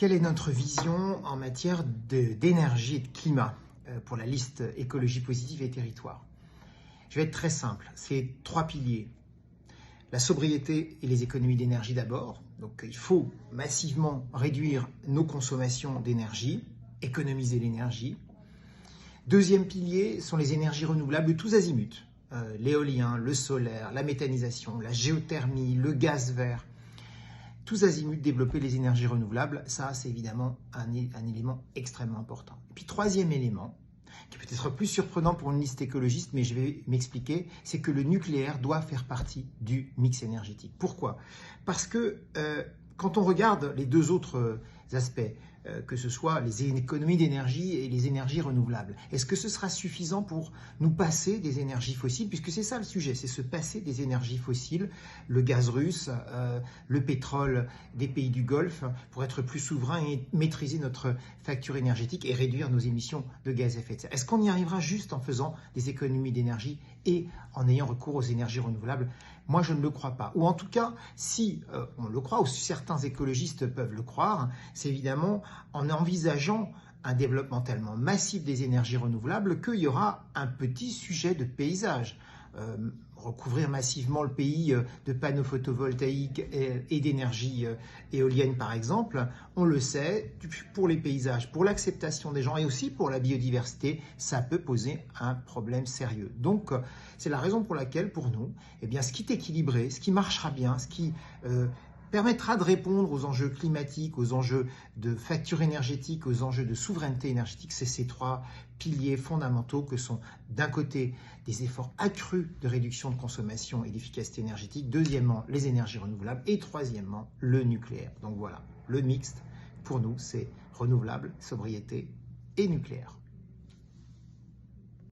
quelle est notre vision en matière d'énergie et de climat pour la liste écologie positive et territoire? Je vais être très simple, c'est 3 piliers. La sobriété et les économies d'énergie d'abord. Donc il faut massivement réduire nos consommations d'énergie, économiser l'énergie. Deuxième pilier sont les énergies renouvelables tous azimuts. L'éolien, le solaire, la méthanisation, la géothermie, le gaz vert. Tous azimuts, développer les énergies renouvelables, ça c'est évidemment un élément extrêmement important. Et puis troisième élément, qui peut être plus surprenant pour une liste écologiste, mais je vais m'expliquer, c'est que le nucléaire doit faire partie du mix énergétique. Pourquoi? Parce que quand on regarde les deux autres aspects, que ce soit les économies d'énergie et les énergies renouvelables, est-ce que ce sera suffisant pour nous passer des énergies fossiles? Puisque c'est ça le sujet, c'est se passer des énergies fossiles, le gaz russe, le pétrole des pays du Golfe, pour être plus souverain et maîtriser notre facture énergétique et réduire nos émissions de gaz à effet de serre. Est-ce qu'on y arrivera juste en faisant des économies d'énergie et en ayant recours aux énergies renouvelables? Moi, je ne le crois pas. Ou en tout cas, si on le croit, ou si certains écologistes peuvent le croire, c'est évidemment en envisageant un développement tellement massif des énergies renouvelables qu'il y aura un petit sujet de paysage. Recouvrir massivement le pays de panneaux photovoltaïques et d'énergie éolienne par exemple, on le sait, pour les paysages, pour l'acceptation des gens et aussi pour la biodiversité, ça peut poser un problème sérieux. Donc c'est la raison pour laquelle pour nous, eh bien, ce qui est équilibré, ce qui marchera bien, ce qui permettra de répondre aux enjeux climatiques, aux enjeux de facture énergétique, aux enjeux de souveraineté énergétique, c'est ces 3 piliers fondamentaux que sont d'un côté des efforts accrus de réduction de consommation et d'efficacité énergétique, deuxièmement les énergies renouvelables et troisièmement le nucléaire. Donc voilà, le mixte pour nous c'est renouvelable, sobriété et nucléaire.